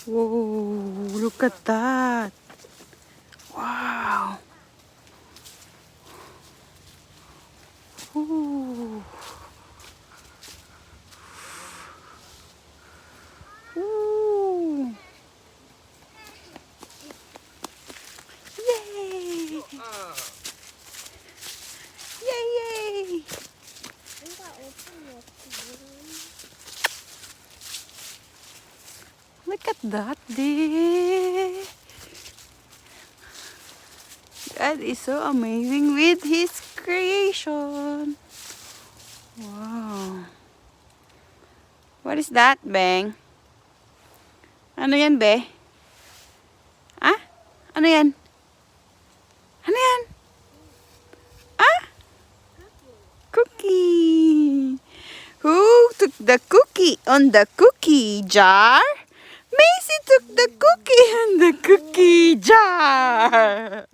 Whoa, look at that. Wow. Ooh. Ooh. Yay! Yay, yay! Look at that, day. God is so amazing with His creation. Wow. What is that, Beng? Ano yan, be? Ah? Ano yan? Ano yan? Ah? Cookie. Who took the cookie on the cookie jar? Macy took the cookie on the cookie jar.